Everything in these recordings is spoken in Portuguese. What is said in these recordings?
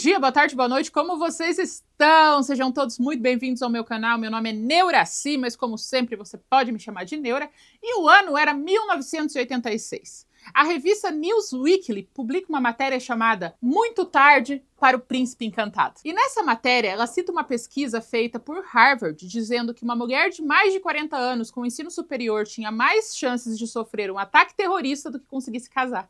dia, boa tarde, boa noite, como vocês estão? Sejam todos muito bem-vindos ao meu canal. Meu nome é Neuraci, mas como sempre você pode me chamar de Neura. E o ano era 1986. A revista Newsweekly publica uma matéria chamada Muito Tarde para o Príncipe Encantado. E nessa matéria, ela cita uma pesquisa feita por Harvard, dizendo que uma mulher de mais de 40 anos com ensino superior tinha mais chances de sofrer um ataque terrorista do que conseguir se casar.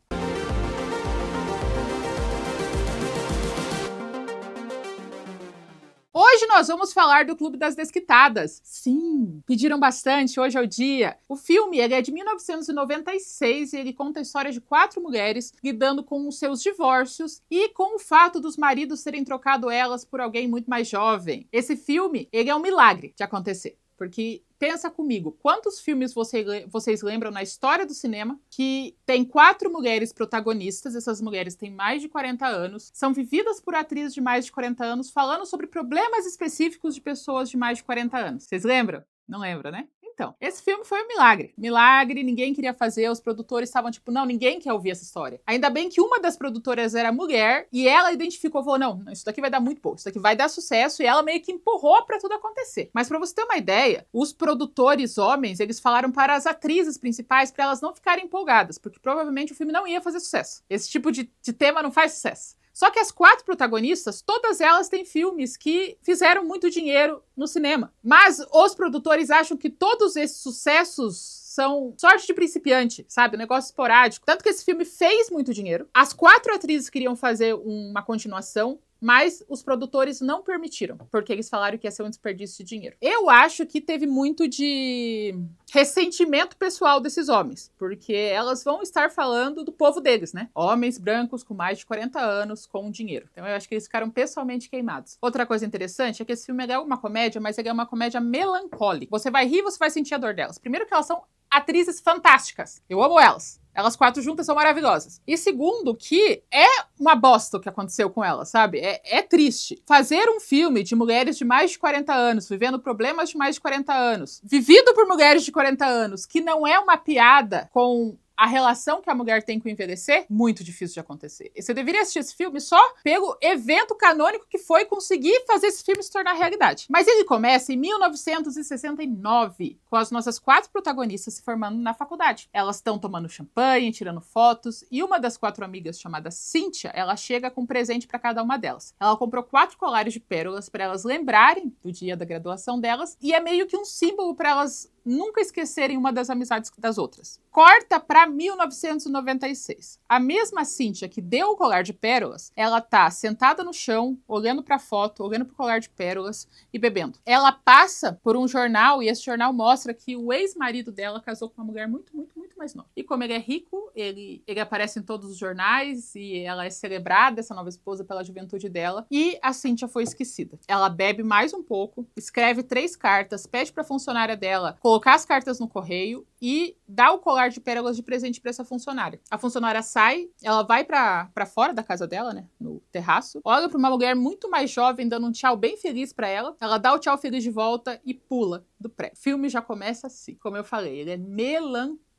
Hoje nós vamos falar do Clube das Desquitadas. Sim, pediram bastante, hoje é o dia. O filme ele é de 1996 e ele conta a história de 4 mulheres lidando com os seus divórcios e com o fato dos maridos terem trocado elas por alguém muito mais jovem. Esse filme ele é um milagre de acontecer, porque pensa comigo, quantos filmes vocês lembram na história do cinema que tem 4 mulheres protagonistas, essas mulheres têm mais de 40 anos, são vividas por atrizes de mais de 40 anos, falando sobre problemas específicos de pessoas de mais de 40 anos. Vocês lembram? Não lembram, né? Então, esse filme foi um milagre. Milagre, ninguém queria fazer, os produtores estavam tipo, não, ninguém quer ouvir essa história. Ainda bem que uma das produtoras era mulher e ela identificou, falou, não, isso daqui vai dar muito bom, isso daqui vai dar sucesso, e ela meio que empurrou pra tudo acontecer. Mas pra você ter uma ideia, os produtores homens, eles falaram para as atrizes principais pra elas não ficarem empolgadas, porque provavelmente o filme não ia fazer sucesso. Esse tipo de tema não faz sucesso. Só que as 4 protagonistas, todas elas têm filmes que fizeram muito dinheiro no cinema. Mas os produtores acham que todos esses sucessos são sorte de principiante, sabe? Um negócio esporádico. Tanto que esse filme fez muito dinheiro. As 4 atrizes queriam fazer uma continuação, mas os produtores não permitiram, porque eles falaram que ia ser um desperdício de dinheiro. Eu acho que teve muito de ressentimento pessoal desses homens, porque elas vão estar falando do povo deles, né? Homens brancos com mais de 40 anos com dinheiro. Então eu acho que eles ficaram pessoalmente queimados. Outra coisa interessante é que esse filme é uma comédia, mas ele é uma comédia melancólica. Você vai rir, você vai sentir a dor delas. Primeiro que elas são atrizes fantásticas. Eu amo elas. Elas 4 juntas são maravilhosas. E segundo, que é uma bosta o que aconteceu com elas, sabe? É triste. Fazer um filme de mulheres de mais de 40 anos, vivendo problemas de mais de 40 anos, vivido por mulheres de 40 anos, que não é uma piada com a relação que a mulher tem com o envelhecer, muito difícil de acontecer. E você deveria assistir esse filme só pelo evento canônico que foi conseguir fazer esse filme se tornar realidade. Mas ele começa em 1969, com as nossas 4 protagonistas se formando na faculdade. Elas estão tomando champanhe, tirando fotos, e uma das 4 amigas, chamada Cíntia, ela chega com um presente para cada uma delas. Ela comprou 4 colares de pérolas para elas lembrarem do dia da graduação delas, e é meio que um símbolo para elas nunca esquecerem uma das amizades das outras. Corta para 1996. A mesma Cíntia que deu o colar de pérolas, ela tá sentada no chão, olhando para a foto, olhando para o colar de pérolas e bebendo. Ela passa por um jornal e esse jornal mostra que o ex-marido dela casou com uma mulher muito mais nova. E como ele é rico, ele aparece em todos os jornais e ela é celebrada, essa nova esposa, pela juventude dela. E a Cíntia foi esquecida. Ela bebe mais um pouco, escreve 3 cartas, pede para a funcionária dela colocar as cartas no correio e dá o colar de pérolas de presente para essa funcionária. A funcionária sai, ela vai para fora da casa dela, né, no terraço, olha para uma mulher muito mais jovem dando um tchau bem feliz para ela, ela dá o tchau feliz de volta e pula do prédio. O filme já começa assim, como eu falei, ele é melancólico.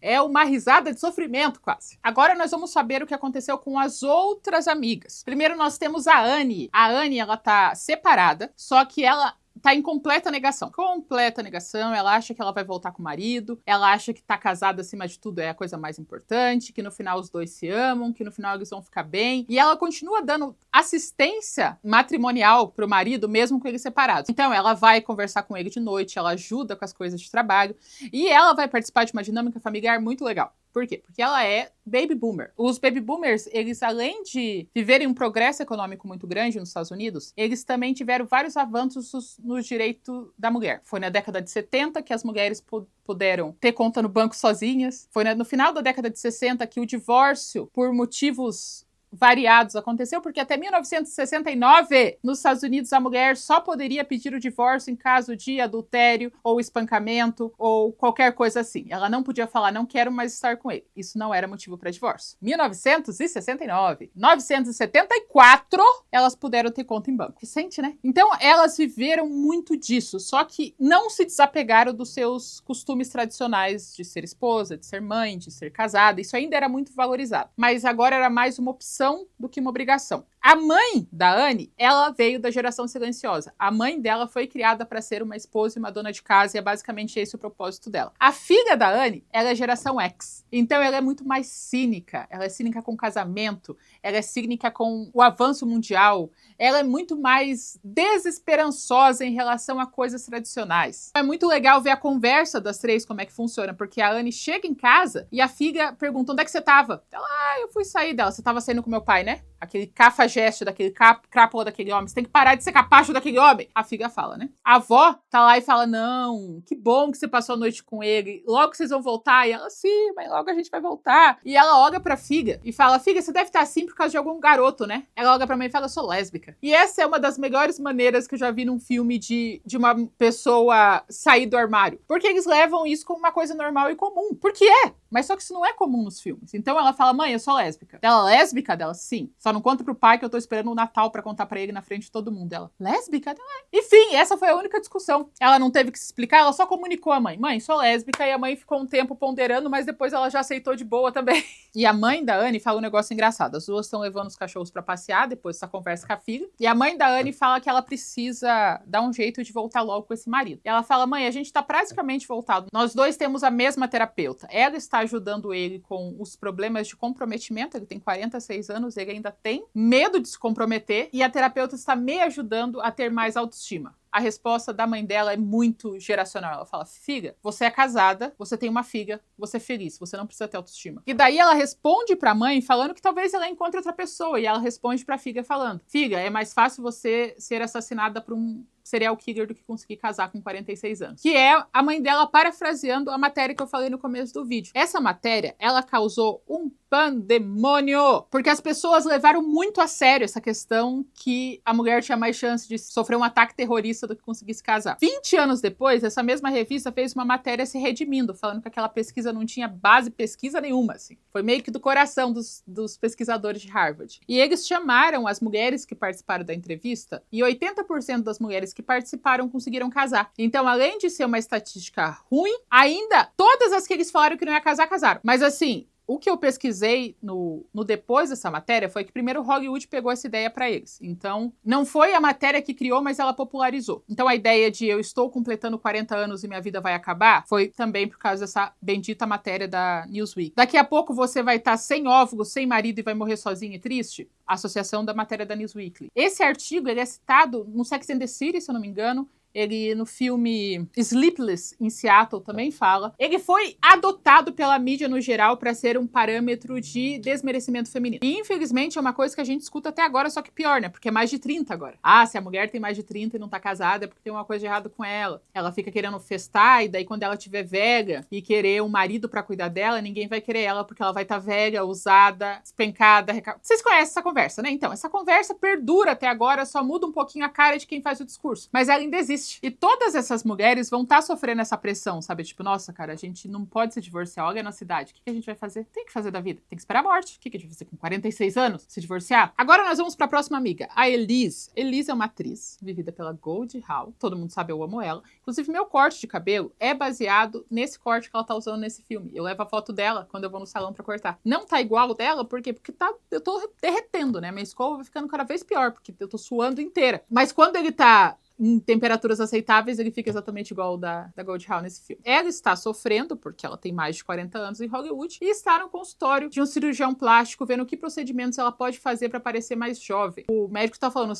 É uma risada de sofrimento, quase. Agora nós vamos saber o que aconteceu com as outras amigas. Primeiro nós temos a Anne. A Anne, ela tá separada, só que ela tá em completa negação. Completa negação. Ela acha que ela vai voltar com o marido. Ela acha que tá casada acima de tudo é a coisa mais importante. Que no final os dois se amam. Que no final eles vão ficar bem. E ela continua dando assistência matrimonial pro marido, mesmo com eles separados. Então ela vai conversar com ele de noite. Ela ajuda com as coisas de trabalho. E ela vai participar de uma dinâmica familiar muito legal. Por quê? Porque ela é baby boomer. Os baby boomers, eles além de viverem um progresso econômico muito grande nos Estados Unidos, eles também tiveram vários avanços no direito da mulher. Foi na década de 70 que as mulheres puderam ter conta no banco sozinhas. Foi no final da década de 60 que o divórcio, por motivos variados aconteceu, porque até 1969, nos Estados Unidos, a mulher só poderia pedir o divórcio em caso de adultério ou espancamento ou qualquer coisa assim. Ela não podia falar, não quero mais estar com ele. Isso não era motivo para divórcio. 1969. 1974, elas puderam ter conta em banco. Recente, né? Então, elas viveram muito disso, só que não se desapegaram dos seus costumes tradicionais de ser esposa, de ser mãe, de ser casada. Isso ainda era muito valorizado. Mas agora era mais uma opção opção do que uma obrigação. A mãe da Anne, ela veio da geração silenciosa. A mãe dela foi criada para ser uma esposa e uma dona de casa, e é basicamente esse o propósito dela. A filha da Anne, ela é geração X. Então ela é muito mais cínica. Ela é cínica com o casamento, ela é cínica com o avanço mundial, ela é muito mais desesperançosa em relação a coisas tradicionais. É muito legal ver a conversa das três, como é que funciona, porque a Anne chega em casa e a filha pergunta: onde é que você tava? Ela: eu fui sair dela. Você tava saindo com meu pai, né? Aquele cafajeste daquele crápula daquele homem. Você tem que parar de ser capacho daquele homem. A filha fala, né? A avó tá lá e fala: não, que bom que você passou a noite com ele. Logo vocês vão voltar. E ela: sim, mas logo a gente vai voltar. E ela olha pra filha e fala: filha, você deve estar assim por causa de algum garoto, né? Ela olha pra mãe e fala: eu sou lésbica. E essa é uma das melhores maneiras que eu já vi num filme de uma pessoa sair do armário. Porque eles levam isso como uma coisa normal e comum. Porque é. Mas só que isso não é comum nos filmes. Então ela fala: mãe, eu sou lésbica. Ela: lésbica? Dela: sim. Só não conta pro pai que eu tô esperando o Natal pra contar pra ele na frente de todo mundo. Ela: lésbica? Dela: é. Enfim, essa foi a única discussão. Ela não teve que se explicar, ela só comunicou à mãe: mãe, sou lésbica. E a mãe ficou um tempo ponderando, mas depois ela já aceitou de boa também. E a mãe da Anne fala um negócio engraçado. As duas estão levando os cachorros pra passear, depois dessa conversa com a filha. E a mãe da Anne fala que ela precisa dar um jeito de voltar logo com esse marido. E ela fala: mãe, a gente tá praticamente voltado. Nós dois temos a mesma terapeuta. Ela está ajudando ele com os problemas de comprometimento. Ele tem 46 anos, ele ainda tem medo de se comprometer. E a terapeuta está me ajudando a ter mais autoestima. A resposta da mãe dela é muito geracional. Ela fala: filha, você é casada, você tem uma filha, você é feliz, você não precisa ter autoestima. E daí ela responde pra mãe falando que talvez ela encontre outra pessoa. E ela responde pra filha falando: filha, é mais fácil você ser assassinada por um serial killer do que conseguir casar com 46 anos. Que é a mãe dela parafraseando a matéria que eu falei no começo do vídeo. Essa matéria, ela causou um pandemônio, porque as pessoas levaram muito a sério essa questão que a mulher tinha mais chance de sofrer um ataque terrorista do que conseguir se casar. 20 anos depois, essa mesma revista fez uma matéria se redimindo, falando que aquela pesquisa não tinha base pesquisa nenhuma, assim. Foi meio que do coração dos pesquisadores de Harvard. E eles chamaram as mulheres que participaram da entrevista, e 80% das mulheres que participaram conseguiram casar. Então, além de ser uma estatística ruim, ainda todas as que eles falaram que não ia casar, casaram. Mas assim, o que eu pesquisei no depois dessa matéria foi que primeiro Hollywood pegou essa ideia para eles. Então, não foi a matéria que criou, mas ela popularizou. Então, a ideia de eu estou completando 40 anos e minha vida vai acabar foi também por causa dessa bendita matéria da Newsweek. Daqui a pouco você vai estar sem óvulos, sem marido e vai morrer sozinho e triste? Associação da matéria da Newsweekly. Esse artigo, ele é citado no Sex and the City, se eu não me engano. Ele, no filme Sleepless, em Seattle, também fala. Ele foi adotado pela mídia no geral para ser um parâmetro de desmerecimento feminino. E, infelizmente, é uma coisa que a gente escuta até agora, só que pior, né? Porque é mais de 30 agora. Ah, se a mulher tem mais de 30 e não tá casada, é porque tem uma coisa de errado com ela. Ela fica querendo festar, e daí quando ela tiver velha e querer um marido para cuidar dela, ninguém vai querer ela, porque ela vai estar velha, usada, despencada, Vocês conhecem essa conversa, né? Então, essa conversa perdura até agora, só muda um pouquinho a cara de quem faz o discurso. Mas ela ainda existe. E todas essas mulheres vão estar sofrendo essa pressão, sabe? Tipo, nossa, cara, a gente não pode se divorciar. Olha a nossa idade. O que a gente vai fazer? Tem que fazer da vida. Tem que esperar a morte. O que a gente vai fazer com 46 anos? Se divorciar? Agora nós vamos para a próxima amiga, a Elise. Elise é uma atriz vivida pela Goldie Hawn. Todo mundo sabe, eu amo ela. Inclusive, meu corte de cabelo é baseado nesse corte que ela tá usando nesse filme. Eu levo a foto dela quando eu vou no salão para cortar. Não tá igual o dela, por quê? Porque eu tô derretendo, né? Minha escova vai ficando cada vez pior, porque eu tô suando inteira. Mas quando ele tá em temperaturas aceitáveis, ele fica exatamente igual ao da Goldie Hawn nesse filme. Ela está sofrendo, porque ela tem mais de 40 anos em Hollywood, e está no consultório de um cirurgião plástico, vendo que procedimentos ela pode fazer para parecer mais jovem. O médico está falando: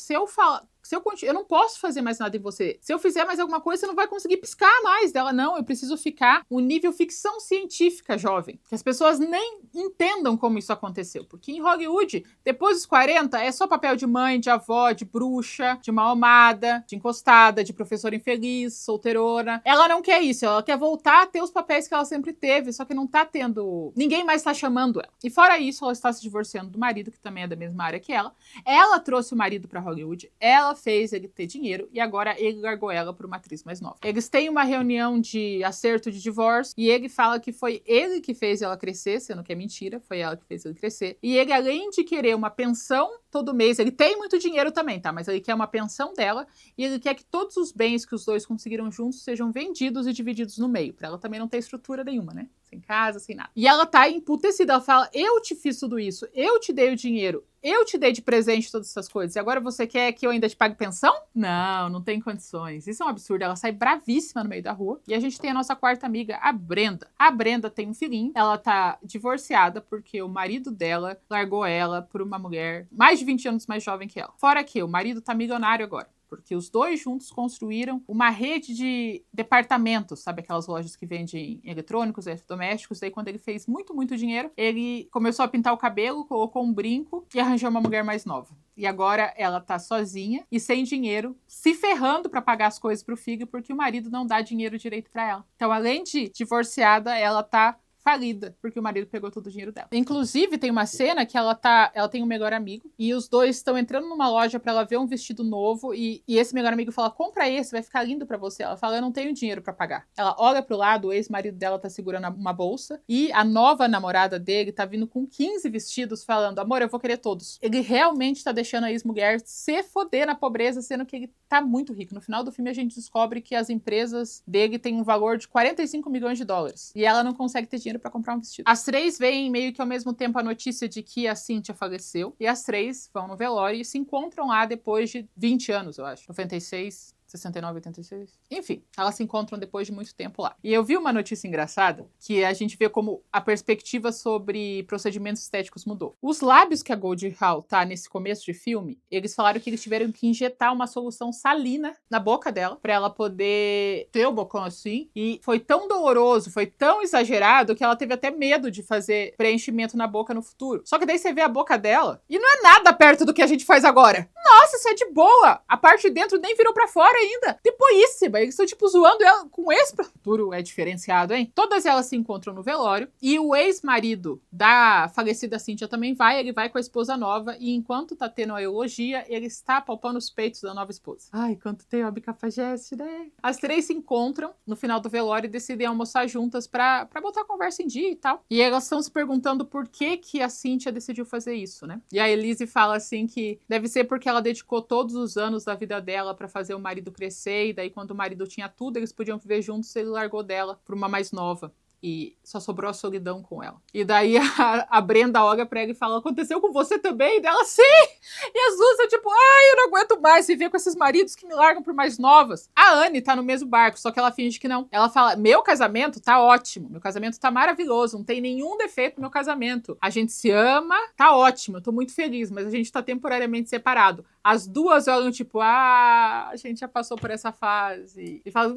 eu não posso fazer mais nada em você. Se eu fizer mais alguma coisa, você não vai conseguir piscar mais. Dela: não, eu preciso ficar um nível ficção científica jovem. Que as pessoas nem entendam como isso aconteceu. Porque em Hollywood, depois dos 40, é só papel de mãe, de avó, de bruxa, de mal-amada, de encostada, de professora infeliz, solteirona. Ela não quer isso. Ela quer voltar a ter os papéis que ela sempre teve, só que não tá tendo... Ninguém mais tá chamando ela. E fora isso, ela está se divorciando do marido, que também é da mesma área que ela. Ela trouxe o marido pra Hollywood. Ela fez ele ter dinheiro e agora ele largou ela por uma atriz mais nova. Eles têm uma reunião de acerto de divórcio e ele fala que foi ele que fez ela crescer, sendo que é mentira, foi ela que fez ele crescer. E ele, além de querer uma pensão todo mês, ele tem muito dinheiro também, tá? Mas ele quer uma pensão dela e ele quer que todos os bens que os dois conseguiram juntos sejam vendidos e divididos no meio, pra ela também não ter estrutura nenhuma, né? Sem casa, sem nada. E ela tá emputecida, ela fala: eu te fiz tudo isso, eu te dei o dinheiro, eu te dei de presente todas essas coisas e agora você quer que eu ainda te pague pensão? Não tem condições. Isso é um absurdo. Ela sai bravíssima no meio da rua. E a gente tem a nossa quarta amiga, a Brenda. A Brenda tem um filhinho. Ela tá divorciada porque o marido dela largou ela por uma mulher mais de 20 anos mais jovem que ela. Fora que o marido tá milionário agora. Porque os dois juntos construíram uma rede de departamentos, sabe? Aquelas lojas que vendem eletrônicos, eletrodomésticos. Daí, quando ele fez muito dinheiro, ele começou a pintar o cabelo, colocou um brinco e arranjou uma mulher mais nova. E agora ela tá sozinha e sem dinheiro, se ferrando pra pagar as coisas pro filho, porque o marido não dá dinheiro direito pra ela. Então, além de divorciada, ela tá falida, porque o marido pegou todo o dinheiro dela. Inclusive, tem uma cena que ela tem um melhor amigo e os dois estão entrando numa loja pra ela ver um vestido novo e esse melhor amigo fala, compra esse, vai ficar lindo pra você. Ela fala, eu não tenho dinheiro pra pagar. Ela olha pro lado, o ex-marido dela tá segurando uma bolsa e a nova namorada dele tá vindo com 15 vestidos falando, amor, eu vou querer todos. Ele realmente tá deixando a ex-mulher se foder na pobreza, sendo que ele tá muito rico. No final do filme a gente descobre que as empresas dele têm um valor de 45 milhões de dólares e ela não consegue ter dinheiro pra comprar um vestido. As três veem meio que ao mesmo tempo a notícia de que a Cynthia faleceu e as três vão no velório e se encontram lá depois de 20 anos, eu acho. 96, 69, 86. Enfim, elas se encontram depois de muito tempo lá. E eu vi uma notícia engraçada que a gente vê como a perspectiva sobre procedimentos estéticos mudou. Os lábios que a Goldie Hawn tá nesse começo de filme, eles falaram que eles tiveram que injetar uma solução salina na boca dela pra ela poder ter o bocão assim. E foi tão doloroso, foi tão exagerado que ela teve até medo de fazer preenchimento na boca no futuro. Só que daí você vê a boca dela e não é nada perto do que a gente faz agora. Nossa, isso é de boa! A parte de dentro nem virou pra fora ainda. Depoíssima. Eles estão, tipo, zoando ela com esse futuro. É diferenciado, hein? Todas elas se encontram no velório. E o ex-marido da falecida Cynthia também vai. Ele vai com a esposa nova. E enquanto tá tendo a eulogia, ele está palpando os peitos da nova esposa. Ai, quanto tem a Cafajeste, né? As três se encontram no final do velório e decidem almoçar juntas pra botar a conversa em dia e tal. E elas estão se perguntando por que a Cynthia decidiu fazer isso, né? E a Elise fala assim que deve ser porque ela dedicou todos os anos da vida dela pra fazer o marido crescer, e daí quando o marido tinha tudo, eles podiam viver juntos, ele largou dela por uma mais nova. E só sobrou a solidão com ela. E daí a Brenda olha pra ela e fala, aconteceu com você também? E dela, sim! E as duas são tipo, ai, eu não aguento mais viver com esses maridos que me largam por mais novas. A Anne tá no mesmo barco, só que ela finge que não. Ela fala, meu casamento tá ótimo, meu casamento tá maravilhoso, não tem nenhum defeito no meu casamento. A gente se ama, tá ótimo, eu tô muito feliz, mas a gente tá temporariamente separado. As duas olham tipo, a gente já passou por essa fase. E falam,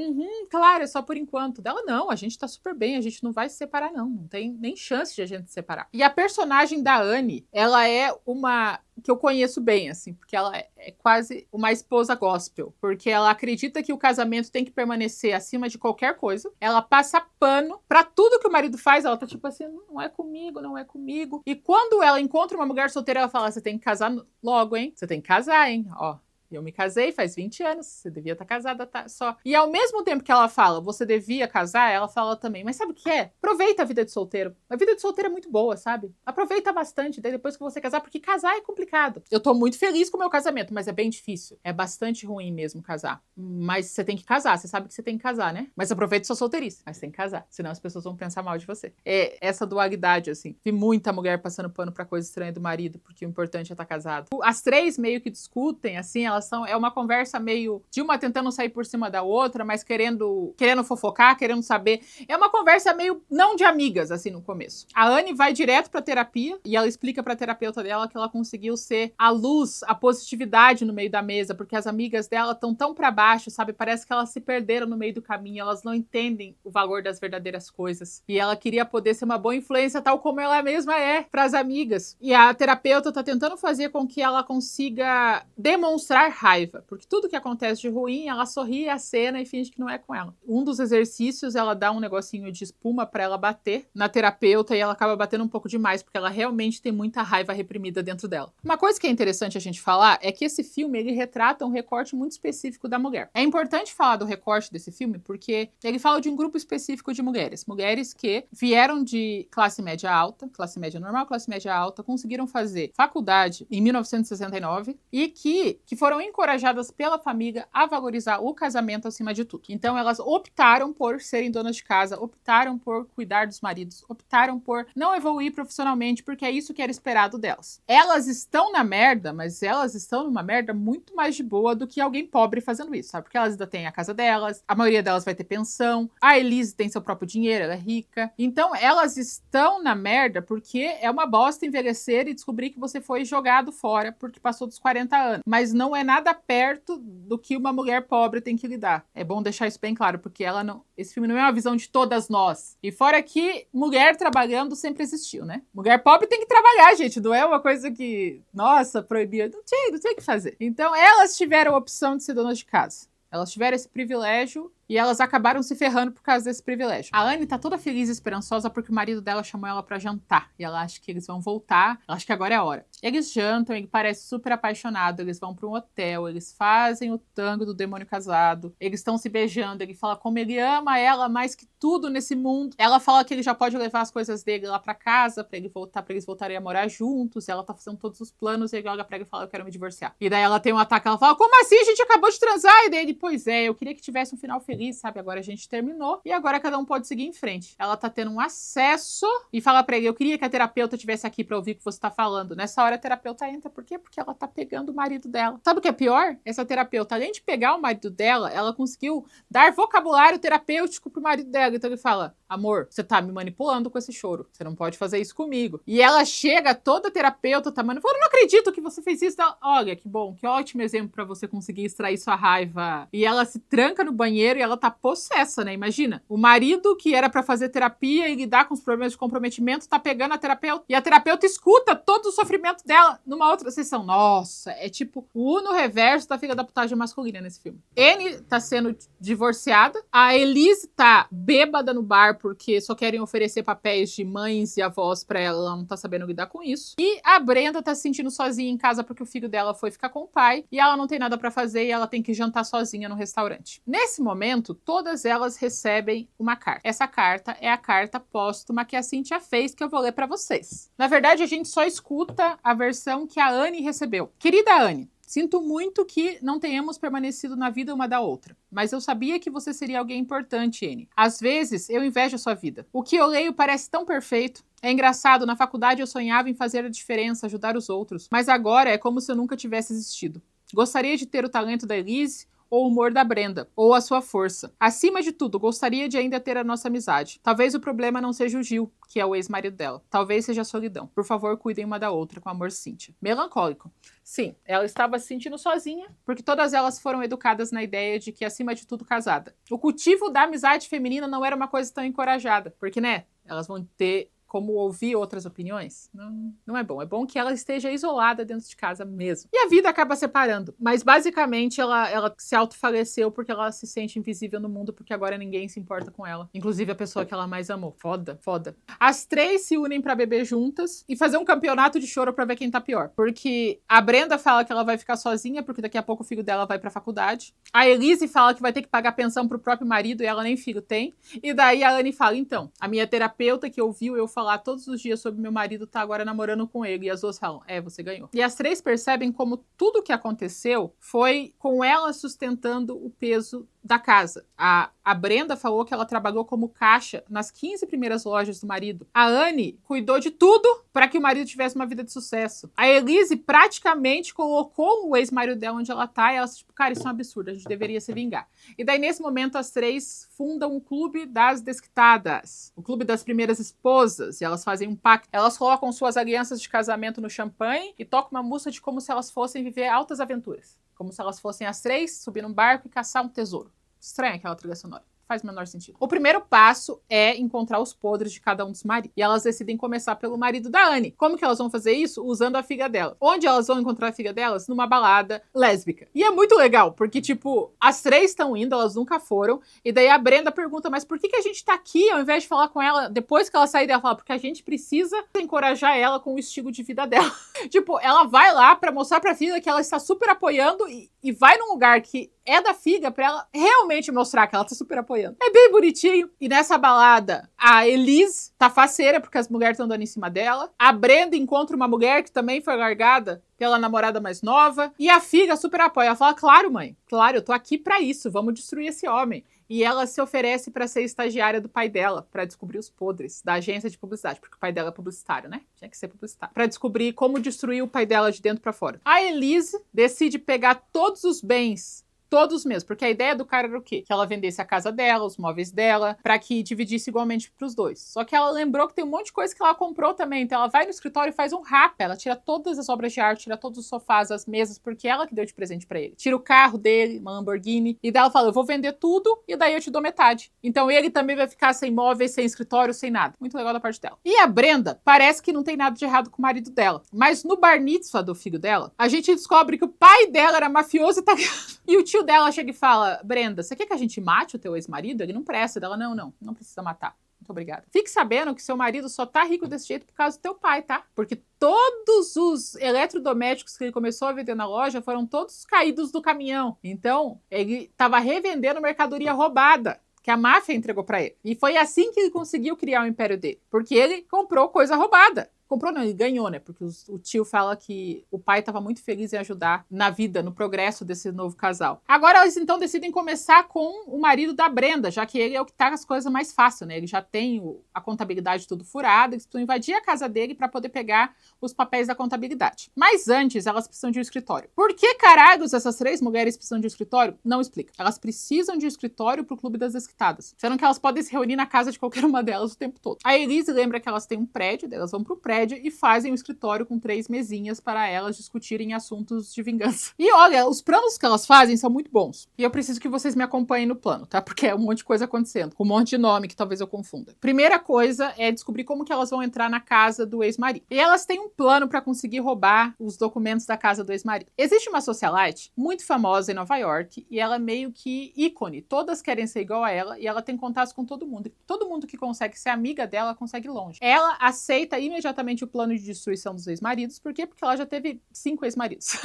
claro, é só por enquanto. Dela, não, a gente tá super bem, a gente não vai se separar, não. Não tem nem chance de a gente se separar. E a personagem da Anne, ela é uma que eu conheço bem, assim, porque ela é quase uma esposa gospel, porque ela acredita que o casamento tem que permanecer acima de qualquer coisa, ela passa pano pra tudo que o marido faz, ela tá tipo assim, não é comigo, não é comigo, e quando ela encontra uma mulher solteira, ela fala, você tem que casar logo, hein, você tem que casar, hein, ó. Eu me casei faz 20 anos, você devia estar casada, tá? Só. E ao mesmo tempo que ela fala, você devia casar, ela fala também, mas sabe o que é? Aproveita a vida de solteiro. A vida de solteiro é muito boa, sabe? Aproveita bastante, daí depois que você casar, porque casar é complicado. Eu tô muito feliz com o meu casamento, mas é bem difícil. É bastante ruim mesmo casar. Mas você tem que casar, você sabe que você tem que casar, né? Mas aproveita sua solteirice, mas tem que casar, senão as pessoas vão pensar mal de você. É essa dualidade, assim. Vi muita mulher passando pano pra coisa estranha do marido, porque o importante é estar casado. As três meio que discutem, assim, elas é uma conversa meio de uma tentando sair por cima da outra, mas querendo fofocar, querendo saber. É uma conversa meio não de amigas, assim, no começo. A Anne vai direto pra terapia e ela explica pra terapeuta dela que ela conseguiu ser a luz, a positividade no meio da mesa, porque as amigas dela estão tão pra baixo, sabe? Parece que elas se perderam no meio do caminho, elas não entendem o valor das verdadeiras coisas. E ela queria poder ser uma boa influência, tal como ela mesma é, pras amigas. E a terapeuta tá tentando fazer com que ela consiga demonstrar raiva, porque tudo que acontece de ruim, ela sorri a cena e finge que não é com ela. Um dos exercícios, ela dá um negocinho de espuma pra ela bater na terapeuta e ela acaba batendo um pouco demais, porque ela realmente tem muita raiva reprimida dentro dela. Uma coisa que é interessante a gente falar é que esse filme, ele retrata um recorte muito específico da mulher. É importante falar do recorte desse filme porque ele fala de um grupo específico de mulheres. Mulheres que vieram de classe média alta, classe média normal, classe média alta, conseguiram fazer faculdade em 1969 e que foram encorajadas pela família a valorizar o casamento acima de tudo. Então elas optaram por serem donas de casa, optaram por cuidar dos maridos, optaram por não evoluir profissionalmente, porque é isso que era esperado delas. Elas estão na merda, mas elas estão numa merda muito mais de boa do que alguém pobre fazendo isso, sabe? Porque elas ainda têm a casa delas, a maioria delas vai ter pensão, a Elise tem seu próprio dinheiro, ela é rica. Então elas estão na merda porque é uma bosta envelhecer e descobrir que você foi jogado fora porque passou dos 40 anos. Mas não é nada perto do que uma mulher pobre tem que lidar. É bom deixar isso bem claro, porque ela não... Esse filme não é uma visão de todas nós. E fora que mulher trabalhando sempre existiu, né? Mulher pobre tem que trabalhar, gente. Não é uma coisa que, nossa, proibia. Não tem o que fazer. Então elas tiveram a opção de ser donas de casa. Elas tiveram esse privilégio e elas acabaram se ferrando por causa desse privilégio. A Anne tá toda feliz e esperançosa porque o marido dela chamou ela pra jantar. E ela acha que eles vão voltar. Ela acha que agora é a hora. Eles jantam, ele parece super apaixonado. Eles vão pra um hotel, eles fazem o tango do demônio casado. Eles estão se beijando, ele fala como ele ama ela mais que tudo nesse mundo. Ela fala que ele já pode levar as coisas dele lá pra casa, pra eles voltarem a morar juntos. Ela tá fazendo todos os planos e ele olha pra ele e fala, eu quero me divorciar. E daí ela tem um ataque, ela fala, como assim? A gente acabou de transar. E daí ele, pois é, eu queria que tivesse um final feliz, sabe? Agora a gente terminou e agora cada um pode seguir em frente. Ela tá tendo um acesso e fala pra ele, eu queria que a terapeuta tivesse aqui pra ouvir o que você tá falando. Nessa hora a terapeuta entra, por quê? Porque ela tá pegando o marido dela. Sabe o que é pior? Essa terapeuta, além de pegar o marido dela, ela conseguiu dar vocabulário terapêutico pro marido dela. Então ele fala, amor, você tá me manipulando com esse choro. Você não pode fazer isso comigo. E ela chega, toda terapeuta tá manipulando. Eu não acredito que você fez isso. Ela, olha, que bom, que ótimo exemplo pra você conseguir extrair sua raiva. E ela se tranca no banheiro e ela tá possessa, né? Imagina. O marido que era pra fazer terapia e lidar com os problemas de comprometimento tá pegando a terapeuta. E a terapeuta escuta todo o sofrimento dela numa outra sessão. Nossa, é tipo o Uno reverso da filha da putagem masculina nesse filme. Anne tá sendo divorciada. A Elise tá bêbada no bar porque só querem oferecer papéis de mães e avós pra ela. Ela não tá sabendo lidar com isso. E a Brenda tá se sentindo sozinha em casa porque o filho dela foi ficar com o pai. E ela não tem nada pra fazer e ela tem que jantar sozinha no restaurante. Nesse momento, todas elas recebem uma carta. Essa carta é a carta póstuma que a Cynthia fez, que eu vou ler pra vocês. Na verdade, a gente só escuta a versão que a Anne recebeu. Querida Anne, sinto muito que não tenhamos permanecido na vida uma da outra, mas eu sabia que você seria alguém importante, Anne. Às vezes, eu invejo a sua vida. O que eu leio parece tão perfeito. É engraçado, na faculdade eu sonhava em fazer a diferença, ajudar os outros, mas agora é como se eu nunca tivesse existido. Gostaria de ter o talento da Elise, ou o humor da Brenda, ou a sua força. Acima de tudo, gostaria de ainda ter a nossa amizade. Talvez o problema não seja o Gil, que é o ex-marido dela. Talvez seja a solidão. Por favor, cuidem uma da outra, com amor, Cynthia. Melancólico. Sim, ela estava se sentindo sozinha, porque todas elas foram educadas na ideia de que, acima de tudo, casada. O cultivo da amizade feminina não era uma coisa tão encorajada, porque, né, elas vão ter como ouvir outras opiniões, não é bom. É bom que ela esteja isolada dentro de casa mesmo. E a vida acaba separando. Mas, basicamente, ela se autofaleceu porque ela se sente invisível no mundo, porque agora ninguém se importa com ela. Inclusive a pessoa que ela mais amou. Foda, foda. As três se unem pra beber juntas e fazer um campeonato de choro pra ver quem tá pior. Porque a Brenda fala que ela vai ficar sozinha, porque daqui a pouco o filho dela vai pra faculdade. A Elise fala que vai ter que pagar pensão pro próprio marido e ela nem filho tem. E daí a Anne fala, então, a minha terapeuta que ouviu eu falar todos os dias sobre meu marido tá agora namorando com ele. E as duas falam, você ganhou. E as três percebem como tudo o que aconteceu foi com ela sustentando o peso da casa. A Brenda falou que ela trabalhou como caixa nas 15 primeiras lojas do marido. A Anne cuidou de tudo para que o marido tivesse uma vida de sucesso. A Elise praticamente colocou o ex-marido dela onde ela tá e ela tipo, cara, isso é um absurdo, a gente deveria se vingar. E daí, nesse momento, as três fundam o Clube das Desquitadas, o Clube das Primeiras Esposas, e elas fazem um pacto. Elas colocam suas alianças de casamento no champanhe e tocam uma música de como se elas fossem viver altas aventuras. Como se elas fossem as três, subir num barco e caçar um tesouro. Estranha aquela trilha sonora. Faz o menor sentido. O primeiro passo é encontrar os podres de cada um dos maridos. E elas decidem começar pelo marido da Anne. Como que elas vão fazer isso? Usando a filha dela. Onde elas vão encontrar a filha delas? Numa balada lésbica. E é muito legal, porque, tipo, as três estão indo, elas nunca foram. E daí a Brenda pergunta, mas por que a gente tá aqui ao invés de falar com ela depois que ela sair dela? Fala, porque a gente precisa encorajar ela com o estilo de vida dela. Tipo, ela vai lá pra mostrar pra filha que ela está super apoiando e vai num lugar que é da filha pra ela realmente mostrar que ela tá super apoiando apoiando. É bem bonitinho. E nessa balada, a Elise tá faceira, porque as mulheres estão dando em cima dela. A Brenda encontra uma mulher que também foi largada pela namorada mais nova. E a filha super apoia. Ela fala, claro, mãe. Claro, eu tô aqui pra isso. Vamos destruir esse homem. E ela se oferece para ser estagiária do pai dela, para descobrir os podres da agência de publicidade, porque o pai dela é publicitário, né? Tinha que ser publicitário. Para descobrir como destruir o pai dela de dentro para fora. A Elise decide pegar todos os bens, todos mesmo, porque a ideia do cara era o quê? Que ela vendesse a casa dela, os móveis dela, para que dividisse igualmente pros dois. Só que ela lembrou que tem um monte de coisa que ela comprou também, então ela vai no escritório e faz um rapa, ela tira todas as obras de arte, tira todos os sofás, as mesas, porque ela que deu de presente para ele. Tira o carro dele, uma Lamborghini, e daí ela fala, eu vou vender tudo e daí eu te dou metade. Então ele também vai ficar sem móveis, sem escritório, sem nada. Muito legal da parte dela. E a Brenda, parece que não tem nada de errado com o marido dela, mas no bar mitzvah do filho dela, a gente descobre que o pai dela era mafioso italiano. E o tio dela chega e fala, Brenda, você quer que a gente mate o teu ex-marido? Ele não presta. Ela, não precisa matar. Muito obrigada. Fique sabendo que seu marido só tá rico desse jeito por causa do teu pai, tá? Porque todos os eletrodomésticos que ele começou a vender na loja foram todos caídos do caminhão. Então, ele tava revendendo mercadoria roubada que a máfia entregou pra ele. E foi assim que ele conseguiu criar o império dele. Porque ele comprou coisa roubada. Comprou não, ele ganhou, né? Porque o tio fala que o pai estava muito feliz em ajudar na vida, no progresso desse novo casal. Agora eles então decidem começar com o marido da Brenda, já que ele é o que tá com as coisas mais fáceis, né? Ele já tem a contabilidade tudo furada, eles precisam invadir a casa dele para poder pegar os papéis da contabilidade. Mas antes, elas precisam de um escritório. Por que caralhos essas 3 mulheres precisam de um escritório? Não explica. Elas precisam de um escritório pro Clube das Desquitadas, sendo que elas podem se reunir na casa de qualquer uma delas o tempo todo. A Elise lembra que elas têm um prédio, elas vão pro prédio e fazem um escritório com 3 mesinhas para elas discutirem assuntos de vingança. E olha, os planos que elas fazem são muito bons. E eu preciso que vocês me acompanhem no plano, tá? Porque é um monte de coisa acontecendo, com um monte de nome que talvez eu confunda. Primeira coisa é descobrir como que elas vão entrar na casa do ex-marido. E elas têm um plano para conseguir roubar os documentos da casa do ex-marido. Existe uma socialite muito famosa em Nova York e ela é meio que ícone. Todas querem ser igual a ela e ela tem contatos com todo mundo. E todo mundo que consegue ser amiga dela consegue ir longe. Ela aceita imediatamente o plano de destruição dos ex-maridos. Por quê? Porque ela já teve 5 ex-maridos.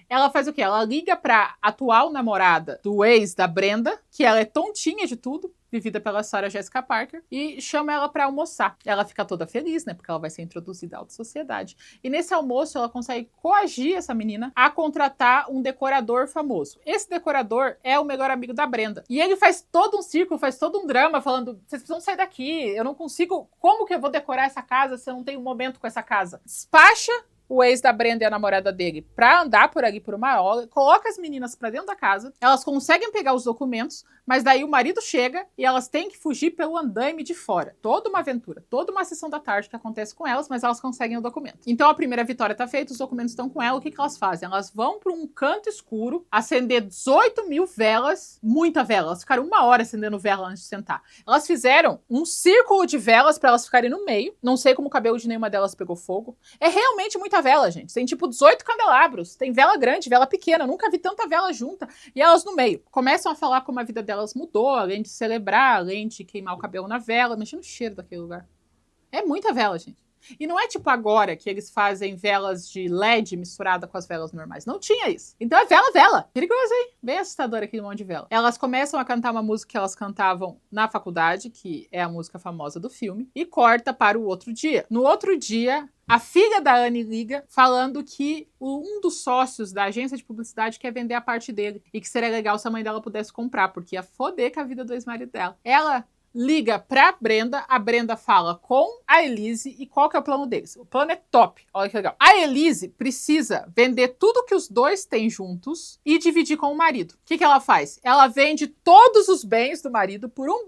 Ela faz o quê? Ela liga pra atual namorada do ex da Brenda, que ela é tontinha de tudo, vivida pela Sarah Jessica Parker, e chama ela pra almoçar. Ela fica toda feliz, né? Porque ela vai ser introduzida à alta sociedade. E nesse almoço, ela consegue coagir essa menina a contratar um decorador famoso. Esse decorador é o melhor amigo da Brenda. E ele faz todo um círculo, faz todo um drama, falando, vocês precisam sair daqui, eu não consigo... Como que eu vou decorar essa casa se eu não tenho um momento com essa casa? Despacha o ex da Brenda e a namorada dele pra andar por ali por uma hora, coloca as meninas pra dentro da casa, elas conseguem pegar os documentos, mas daí o marido chega e elas têm que fugir pelo andaime de fora. Toda uma aventura, toda uma sessão da tarde que acontece com elas, mas elas conseguem o documento. Então a primeira vitória tá feita, os documentos estão com ela, o que que elas fazem? Elas vão pra um canto escuro, acender 18 mil velas, muita vela, elas ficaram 1 hora acendendo vela antes de sentar. Elas fizeram um círculo de velas pra elas ficarem no meio, não sei como o cabelo de nenhuma delas pegou fogo. É realmente muita vela, gente. Tem tipo 18 candelabros. Tem vela grande, vela pequena. Eu nunca vi tanta vela junta. E elas no meio. Começam a falar como a vida delas mudou, além de celebrar, além de queimar o cabelo na vela, mexendo no cheiro daquele lugar. É muita vela, gente. E não é tipo agora que eles fazem velas de LED misturada com as velas normais. Não tinha isso. Então é vela, vela. Perigoso, hein? Bem assustador aquele monte de vela. Elas começam a cantar uma música que elas cantavam na faculdade, que é a música famosa do filme, e corta para o outro dia. No outro dia, a filha da Anne liga falando que um dos sócios da agência de publicidade quer vender a parte dele e que seria legal se a mãe dela pudesse comprar, porque ia foder com a vida do ex-marido dela. Ela liga pra Brenda, a Brenda fala com a Elise e qual que é o plano deles? O plano é top, olha que legal. A Elise precisa vender tudo que os dois têm juntos e dividir com o marido. O que que ela faz? Ela vende todos os bens do marido por $1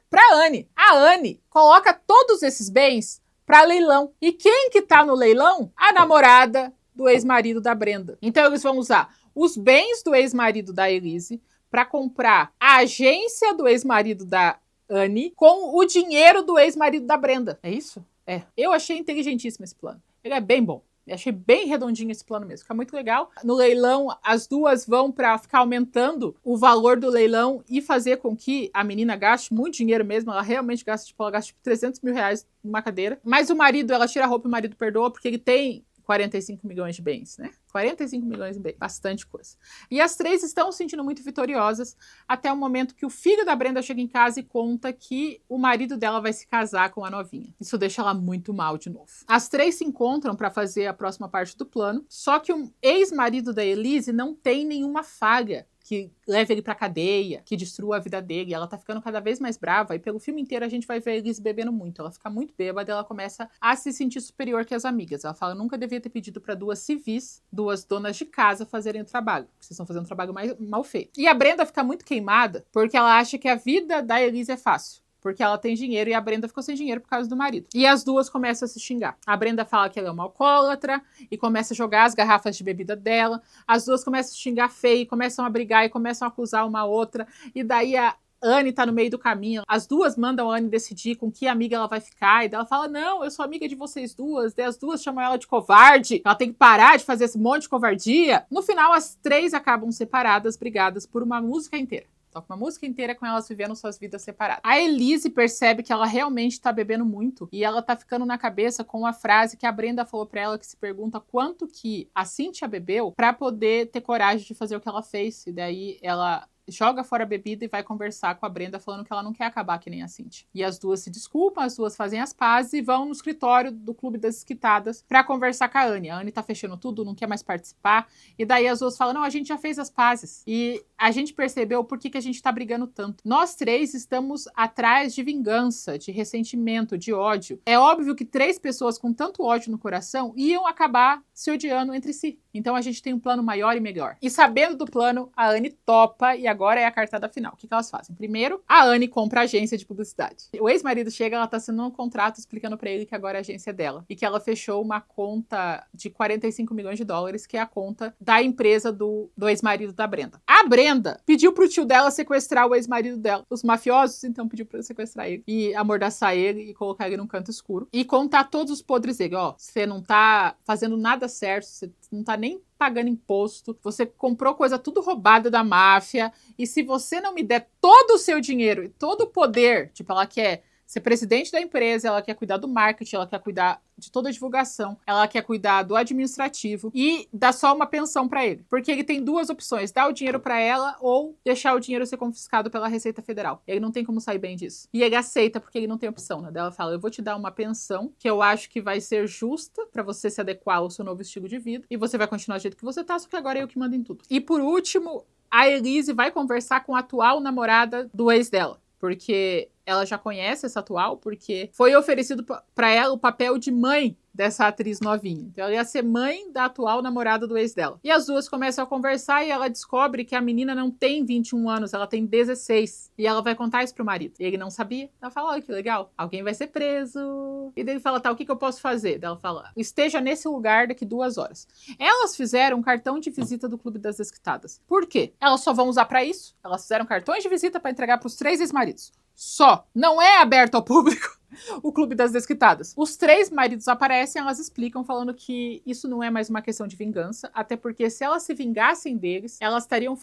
pra Anne. A Anne coloca todos esses bens para leilão. E quem que tá no leilão? A namorada do ex-marido da Brenda. Então eles vão usar os bens do ex-marido da Elise para comprar a agência do ex-marido da Anne com o dinheiro do ex-marido da Brenda. É isso? É. Eu achei inteligentíssimo esse plano. Ele é bem bom. Eu achei bem redondinho esse plano mesmo. Fica muito legal. No leilão, as duas vão para ficar aumentando o valor do leilão e fazer com que a menina gaste muito dinheiro mesmo. Ela realmente gasta, tipo, ela gasta tipo, 300 mil reais numa cadeira. Mas o marido, ela tira a roupa e o marido perdoa porque ele tem 45 milhões de bens, né? 45 milhões de bens, bastante coisa. E as três estão se sentindo muito vitoriosas até o momento que o filho da Brenda chega em casa e conta que o marido dela vai se casar com a novinha. Isso deixa ela muito mal de novo. As três se encontram para fazer a próxima parte do plano, só que o ex-marido da Elise não tem nenhuma falha que leva ele pra cadeia, que destrua a vida dele. Ela tá ficando cada vez mais brava e pelo filme inteiro a gente vai ver a Elise bebendo muito. Ela fica muito bêbada e ela começa a se sentir superior que as amigas. Ela fala, eu nunca devia ter pedido para duas civis, duas donas de casa fazerem o trabalho. Vocês estão fazendo um trabalho mal feito. E a Brenda fica muito queimada porque ela acha que a vida da Elise é fácil. Porque ela tem dinheiro e a Brenda ficou sem dinheiro por causa do marido. E as duas começam a se xingar. A Brenda fala que ela é uma alcoólatra e começa a jogar as garrafas de bebida dela. As duas começam a se xingar feio, começam a brigar e começam a acusar uma outra. E daí a Anne tá no meio do caminho. As duas mandam a Anne decidir com que amiga ela vai ficar. E daí ela fala, não, eu sou amiga de vocês duas. Daí as duas chamam ela de covarde. Ela tem que parar de fazer esse monte de covardia. No final, as três acabam separadas, brigadas por uma música inteira. Toca uma música inteira com elas vivendo suas vidas separadas. A Elise percebe que ela realmente tá bebendo muito e ela tá ficando na cabeça com a frase que a Brenda falou pra ela, que se pergunta quanto que a Cynthia bebeu pra poder ter coragem de fazer o que ela fez. E daí ela joga fora a bebida e vai conversar com a Brenda falando que ela não quer acabar que nem a Cynthia. E as duas se desculpam, as duas fazem as pazes e vão no escritório do Clube das Desquitadas pra conversar com a Anne. A Anne tá fechando tudo, não quer mais participar. E daí as duas falam, não, a gente já fez as pazes. E a gente percebeu por que a gente tá brigando tanto. Nós três estamos atrás de vingança, de ressentimento, de ódio. É óbvio que três pessoas com tanto ódio no coração iam acabar se odiando entre si. Então a gente tem um plano maior e melhor. E sabendo do plano, a Anne topa e agora é a cartada final. O que elas fazem? Primeiro, a Anne compra a agência de publicidade. O ex-marido chega, ela tá assinando um contrato explicando pra ele que agora a agência é dela. E que ela fechou uma conta de 45 milhões de dólares, que é a conta da empresa do ex-marido da Brenda. A Brenda pediu pro tio dela sequestrar o ex-marido dela. Os mafiosos, então, pediu pra sequestrar ele. E amordaçar ele e colocar ele num canto escuro. E contar todos os podres dele. Ó, você não tá fazendo nada certo, você não tá nem pagando imposto, você comprou coisa tudo roubada da máfia, e se você não me der todo o seu dinheiro e todo o poder, tipo, ela quer ser presidente da empresa, ela quer cuidar do marketing, ela quer cuidar de toda a divulgação, ela quer cuidar do administrativo e dá só uma pensão pra ele. Porque ele tem duas opções, dar o dinheiro pra ela ou deixar o dinheiro ser confiscado pela Receita Federal. Ele não tem como sair bem disso. E ele aceita porque ele não tem opção, né? Daí ela fala, eu vou te dar uma pensão que eu acho que vai ser justa pra você se adequar ao seu novo estilo de vida e você vai continuar do jeito que você tá, só que agora é eu que mando em tudo. E por último, a Elise vai conversar com a atual namorada do ex dela. Porque ela já conhece essa atual, porque foi oferecido para ela o papel de mãe dessa atriz novinha. Então ela ia ser mãe da atual namorada do ex dela. E as duas começam a conversar e ela descobre que a menina não tem 21 anos, ela tem 16. E ela vai contar isso pro marido. E ele não sabia. Ela fala, olha que legal, alguém vai ser preso. E daí ele fala, tá, o que eu posso fazer? Daí ela fala, esteja nesse lugar daqui 2 horas. Elas fizeram um cartão de visita do Clube das Desquitadas. Por quê? Elas só vão usar pra isso. Elas fizeram cartões de visita pra entregar pros 3 ex-maridos. Só. Não é aberto ao público o Clube das Desquitadas. Os 3 maridos aparecem, elas explicam falando que isso não é mais uma questão de vingança, até porque se elas se vingassem deles, elas estariam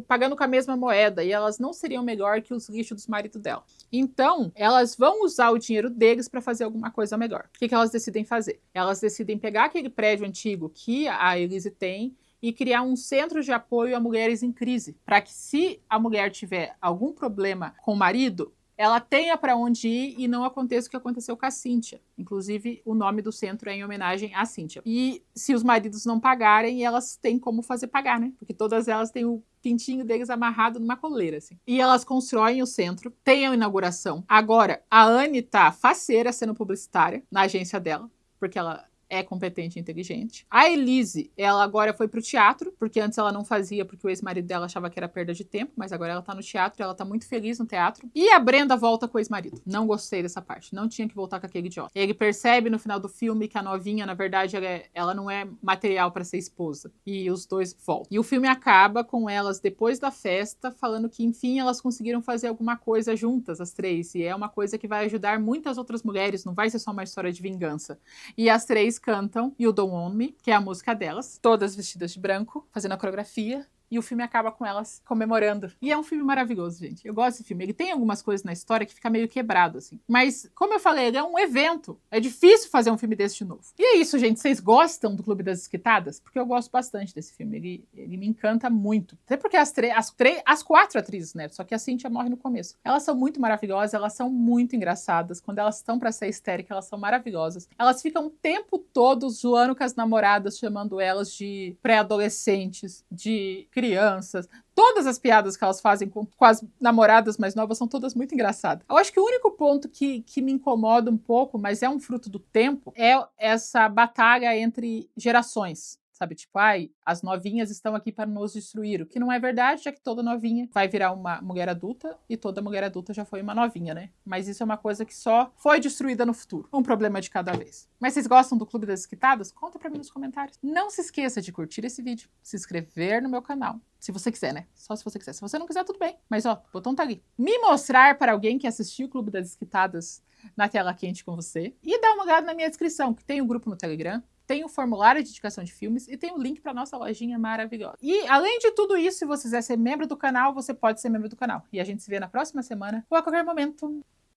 pagando com a mesma moeda e elas não seriam melhor que os lixos dos maridos dela. Então, elas vão usar o dinheiro deles para fazer alguma coisa melhor. O que elas decidem fazer? Elas decidem pegar aquele prédio antigo que a Elise tem e criar um centro de apoio a mulheres em crise, para que se a mulher tiver algum problema com o marido, ela tenha para onde ir e não aconteça o que aconteceu com a Cynthia. Inclusive, o nome do centro é em homenagem à Cynthia. E se os maridos não pagarem, elas têm como fazer pagar, né? Porque todas elas têm o pintinho deles amarrado numa coleira, assim. E elas constroem o centro, tem a inauguração. Agora, a Anne tá faceira sendo publicitária na agência dela, porque ela é competente e inteligente. A Elise, ela agora foi pro teatro, porque antes ela não fazia, porque o ex-marido dela achava que era perda de tempo, mas agora ela tá no teatro, ela tá muito feliz no teatro. E a Brenda volta com o ex-marido. Não gostei dessa parte, não tinha que voltar com aquele idiota. Ele percebe no final do filme que a novinha, na verdade, ela não é material pra ser esposa. E os dois voltam. E o filme acaba com elas, depois da festa, falando que, enfim, elas conseguiram fazer alguma coisa juntas, as 3. E é uma coisa que vai ajudar muitas outras mulheres, não vai ser só uma história de vingança. E as 3 cantam You Don't Want Me, que é a música delas, todas vestidas de branco, fazendo a coreografia e o filme acaba com elas comemorando. E é um filme maravilhoso, gente. Eu gosto desse filme. Ele tem algumas coisas na história que fica meio quebrado, assim. Mas, como eu falei, ele é um evento. É difícil fazer um filme desse de novo. E é isso, gente. Vocês gostam do Clube das Desquitadas? Porque eu gosto bastante desse filme. Ele me encanta muito. Até porque as 4 atrizes, né? Só que a Cynthia morre no começo. Elas são muito maravilhosas, elas são muito engraçadas. Quando elas estão pra ser histéricas, elas são maravilhosas. Elas ficam o tempo todo zoando com as namoradas, chamando elas de pré-adolescentes, de crianças. Todas as piadas que elas fazem com as namoradas mais novas são todas muito engraçadas. Eu acho que o único ponto que me incomoda um pouco, mas é um fruto do tempo, é essa batalha entre gerações. Sabe, tipo, ai, as novinhas estão aqui para nos destruir. O que não é verdade, já que toda novinha vai virar uma mulher adulta e toda mulher adulta já foi uma novinha, né? Mas isso é uma coisa que só foi destruída no futuro. Um problema de cada vez. Mas vocês gostam do Clube das Desquitadas? Conta pra mim nos comentários. Não se esqueça de curtir esse vídeo, se inscrever no meu canal. Se você quiser, né? Só se você quiser. Se você não quiser, tudo bem. Mas, ó, o botão tá ali. Me mostrar para alguém que assistiu o Clube das Desquitadas na tela quente com você. E dá uma olhada na minha descrição, que tem um grupo no Telegram, tem o formulário de indicação de filmes e tem o link para nossa lojinha maravilhosa. E, além de tudo isso, se você quiser ser membro do canal, você pode ser membro do canal. E a gente se vê na próxima semana ou a qualquer momento.